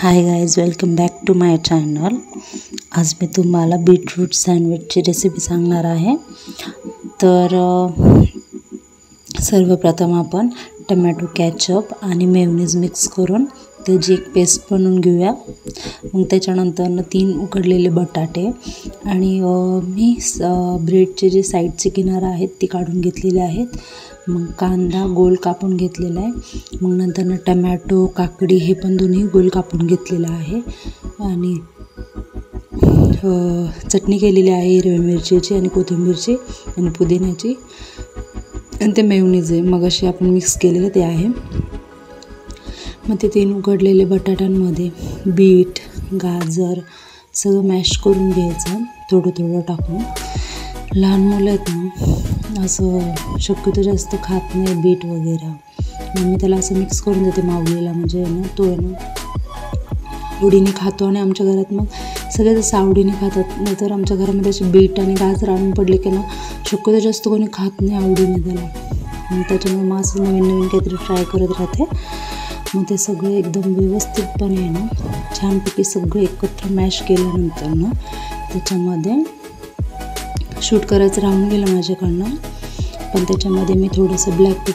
High guys, welcome back to my channel. आज मी तुम्हाला बीटरूट सँडविचची रेसिपी सांगणार आहे। तर सर्वप्रथम आपण टमॅटो केचप आणि मेयोनीज मिक्स करून त्याची एक पेस्ट बनवून घेऊया। मग त्याच्यानंतर 3 उकडलेले बटाटे आणि मी ब्रेडचे जे साईडचे किनार आहेत ती काढून घेतलेले आहेत। मग कांदा गोल कापून घेतलेला आहे। मग नंतर टमॅटो काकडी हे पण दोन्ही गोल कापून घेतलेलं आहे आणि चटणी केलेली आहे हिरव्या मिरचीची आणि कोथिंबीरची आणि पुदिन्याची आणि ते मेयोनीज आहे मग अशी आपण मिक्स केलेलं ते आहे। मग ते 3 उकडलेले बटाट्यांमध्ये बीट गाजर सगळं मॅश करून घ्यायचं थोडं थोडं टाकून। लहान मुलं आहेत ना असं शक्यतो जास्त खात नाही बीट वगैरे, मग मी त्याला असं मिक्स करून देते माऊलीला, म्हणजे ना तो आहे ना आवडीने खातो आणि आमच्या घरात मग सगळे जसं आवडीने खातात। नाहीतर आमच्या घरामध्ये असे बीट आणि गाजर आणून पडले की ना शक्यतो जास्त कोणी खात नाही आवडीने त्याला, मग त्याच्यामुळे मग असं नवीन नवीन काहीतरी ट्राय करत राहते। मग ते सगळं एकदम व्यवस्थितपणे ना छानपैकी सगळं एकत्र मॅश केल्यानंतर ना त्याच्यामध्ये शूट करायचं राहून गेलं माझ्याकडनं, पण त्याच्यामध्ये मी थोडंसं ब्लॅक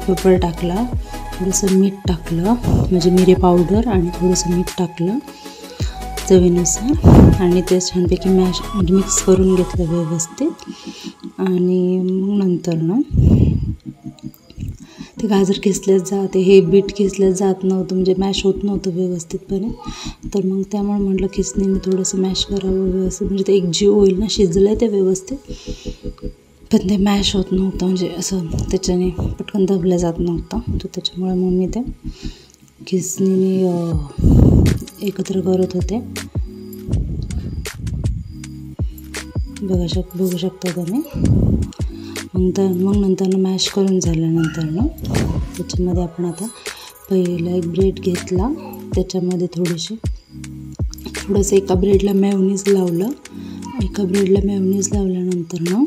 पेपर टाकला, थोडंसं मीठ टाकलं म्हणजे मिरे पावडर आणि थोडंसं मीठ टाकलं चवीनुसार आणि ते छानपैकी मिक्स करून घेतलं व्यवस्थित। आणि मग नंतर ना ते गाजर किसल्याच जाते, हे बीट किसल्याच जात नव्हतं, म्हणजे मॅश होत नव्हतं व्यवस्थितपणे। तर मग त्यामुळे म्हटलं खिसणीने थोडंसं मॅश करावं व्यवस्थित, म्हणजे ते एकजीव होईल ना, शिजलं आहे ते व्यवस्थित पण ते मॅश होत नव्हतं, म्हणजे असं त्याच्याने पटकन दबलं जात नव्हतं। तर त्याच्यामुळे मग मी ते खिसणीने एकत्र करत होते। बघू शकता तुम्ही। मग नंतर मॅश करून झाल्यानंतर ना त्याच्यामध्ये आपण आता पहिला एक ब्रेड घेतला, त्याच्यामध्ये थोडंसं एका ब्रेडला मेयोनीज लावलं, एका ब्रेडला मेयोनीज लावल्यानंतर ना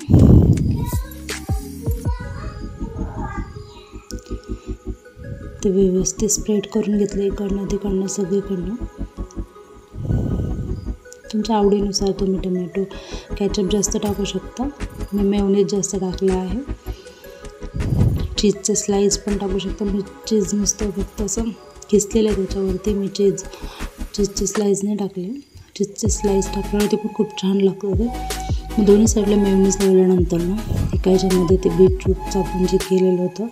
ते व्यवस्थित स्प्रेड करून घेतलं इकडनं तिकडनं सगळीकडनं। तुमच्या आवडीनुसार तुम्ही टमॅटो केचप जास्त टाकू शकता, मी मेयोनीज जास्त टाकलं आहे। चीजचे स्लाईस पण टाकू शकता, मी चीज नुसतं फक्त असं किसलेलं आहे त्याच्यावरती, मी चीजचे स्लाईस नाही टाकले, चीजचे स्लाईस टाकल्यावरती पण खूप छान लागतं ते। मग दोन्ही साईडला मेयोनीज लावल्यानंतर ना एका ह्याच्यामध्ये ते बीटरूटचं आपण जे केलेलं होतं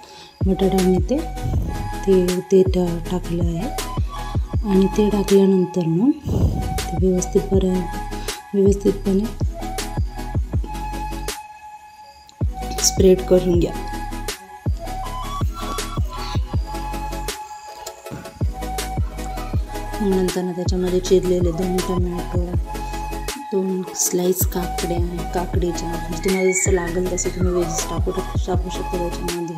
बटाट्याने ते टाकलं आहे आणि ते टाकल्यानंतर ना ते व्यवस्थितपणे स्प्रेड करून घ्या। नंतर त्याच्यामध्ये चिरलेले 2 टमॅटो, 2 स्लाईस काकडीच्या, म्हणजे तुम्हाला जसं लागेल तसं तुम्ही वेजीस टाकू शकता त्याच्यामध्ये।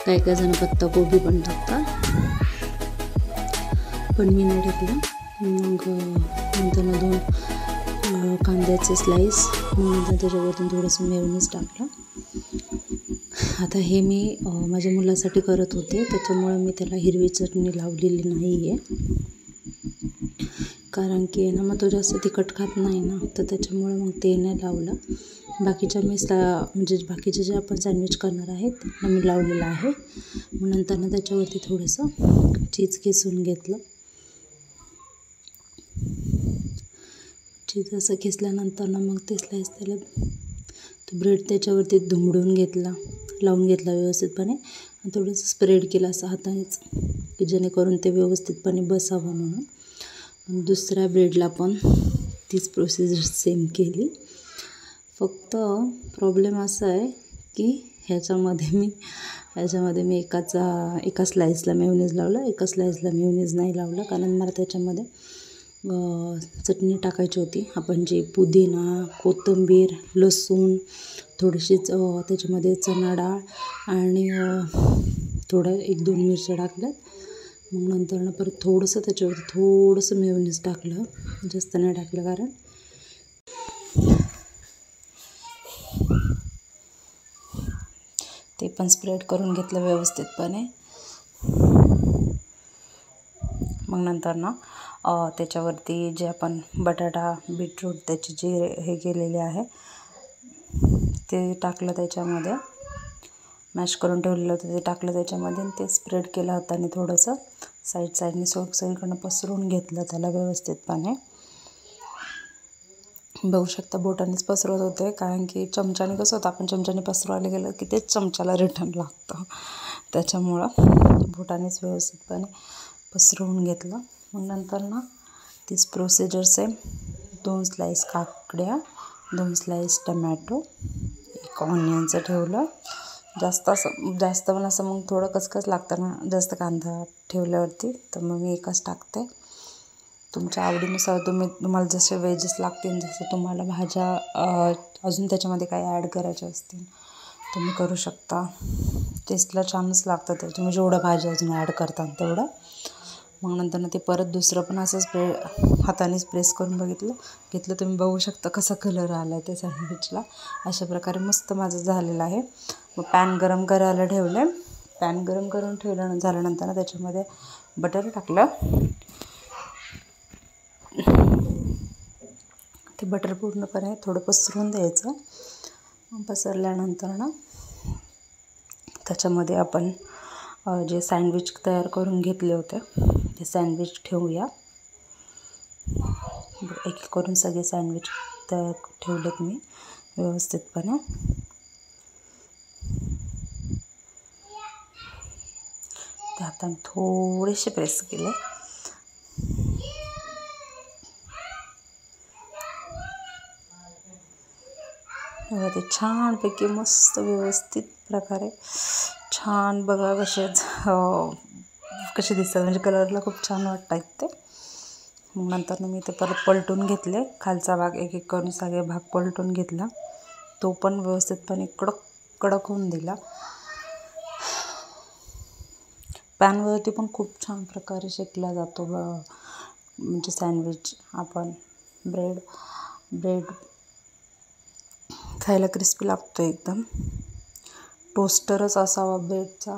काही जण पत्ताकोबी पण टाकतात, पण मी नाही टाकलं। मग नंतर 2 कांद्याचे स्लाईस, मग नंतर त्याच्यावरतून थोडंसं मेयोनीज टाकलं। आता हे मी माझ्या मुलासाठी करत होते, त्याच्यामुळे मी त्याला हिरवी चटणी लावलेली नाही आहे, कारण की ना मग तो जास्त तिखट खात नाही ना, तर त्याच्यामुळे मग ते नाही लावलं। बाकीचे जे आपण सँडविच करणार आहेत त्यांना मी लावलेलं आहे। मग नंतर त्याच्यावरती थोडंसं चीज किसून घेतलं, चीज असं किसल्यानंतर मग ते स्लाईस त्याला तो ब्रेड त्याच्यावरती लावून घेतला व्यवस्थितपणे आणि थोडंसं स्प्रेड केलं असं हातानेच, की जेणेकरून ते व्यवस्थितपणे बसावं म्हणून। दुसऱ्या ब्रेडला पण तीच प्रोसिजर सेम केली, फक्त प्रॉब्लेम असा आहे की ह्याच्यामध्ये मी एका स्लाईसला मेयोनीज लावलं, एका स्लाईसला मेयोनीज नाही लावलं, कारण मला त्याच्यामध्ये चटणी टाकायची होती। आपण जे पुदिना कोथिंबीर लसूण थोडीशीच त्याच्यामध्ये चणा डाळ आणि 1-2 मिरच्या टाकल्यात। मग नंतर परत थोडंसं मेयोनीज टाकलं, जास्त नाही टाकलं, कारण ते पण स्प्रेड करून घेतलं व्यवस्थितपणे। मग नंतर ना त्याच्यावरती जे आपण बटाटा बीटरूट त्याचे जे हे केलेले आहे ते टाकलं, त्याच्यामध्ये मॅश करून ठेवलेलं होतं ते टाकलं त्याच्यामध्ये, आणि ते स्प्रेड केलं हाताने थोडंसं साईडने सगळीकडनं पसरवून घेतलं त्याला व्यवस्थितपणे. बघू शकता बोटानेच पसरवत होते, कारण की चमच्याने कसं होतं, आपण चमच्याने पसरवायला गेलं की तेच चमच्याला रिटर्न लागतं, त्याच्यामुळं बोटानेच व्यवस्थितपणे पसरवून घेतलं. मग नंतर ना तीच प्रोसिजर सेम, 2 स्लाईस काकड्या, 2 स्लाईस टमॅटो, 1 ऑनियनचं ठेवलं. जास्त पण असं मग थोडं कचकच लागतं ना जास्त कांदा ठेवल्यावरती, तर मग मी एकच टाकते. तुमच्या आवडीनुसार तुम्हाला जसे वेजेस लागतील, जसं तुम्हाला भाज्या अजून त्याच्यामध्ये काही ॲड करायच्या असतील तुम्ही करू शकता. टेस्टला छानच लागतं ते, तुम्ही जेवढं भाज्या अजून ॲड करता तेवढं. मग नंतर ते परत दुसरं पण असंच हातानेच प्रेस करून घेतलं. तुम्ही बघू शकता कसा कलर आला आहे त्या सँडविचला. अशा प्रकारे मस्त माझं झालेलं आहे. मग पॅन गरम करायला ठेवले. पॅन गरम करून झाल्यानंतर त्याच्यामध्ये बटर टाकलं. ते बटर पूर्णपणे थोडं पसरवून द्यायचं. पसरल्यानंतर ना त्याच्यामध्ये आपण जे सँडविच तयार करून घेतले होते ते सँडविच ठेवूया. एक करून सगळे सँडविच तयार ठेवलेत मी व्यवस्थितपणे. ते हाताने थोडेसे प्रेस केले. बघा ते छानपैकी मस्त व्यवस्थित प्रकारे छान बघा कसे दिसतात, म्हणजे कलरला खूप छान वाटतात ते. मग नंतर मी ते परत पलटून घेतले. खालचा भाग एक करून सगळे भाग पलटून घेतला. तो पण व्यवस्थितपणे कडक होऊन दिला. पॅनवरती पण खूप छान प्रकारे शेकला जातो म्हणजे सँडविच. आपण ब्रेड खायला क्रिस्पी लागतो एकदम. टोस्टरच असावा ब्रेडचा,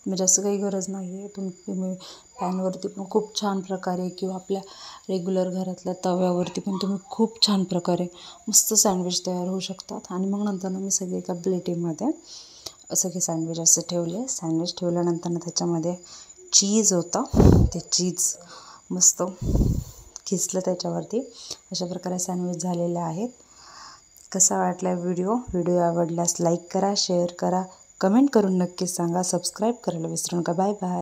म्हणजे असं काही गरज नाही आहे. तुम्ही पॅनवरती पण खूप छान प्रकारे किंवा आपल्या रेग्युलर घरातल्या तव्यावरती पण तुम्ही खूप छान प्रकारे मस्त सँडविच तयार होऊ शकतात. आणि मग नंतर मी सगळे एका प्लेटीमध्ये सगळे सँडविच असे ठेवले. सँडविच ठेवल्यानंतर त्याच्यामध्ये चीज होता, ते चीज मस्त खिसलं त्याच्यावरती. अशा प्रकारे सँडविच झालेले आहेत. कसा वाटला व्हिडिओ आवडल्यास लाईक करा, शेअर करा, कमेंट करून नक्कीच सांगा. सबस्क्राईब करायला विसरू नका. Bye bye.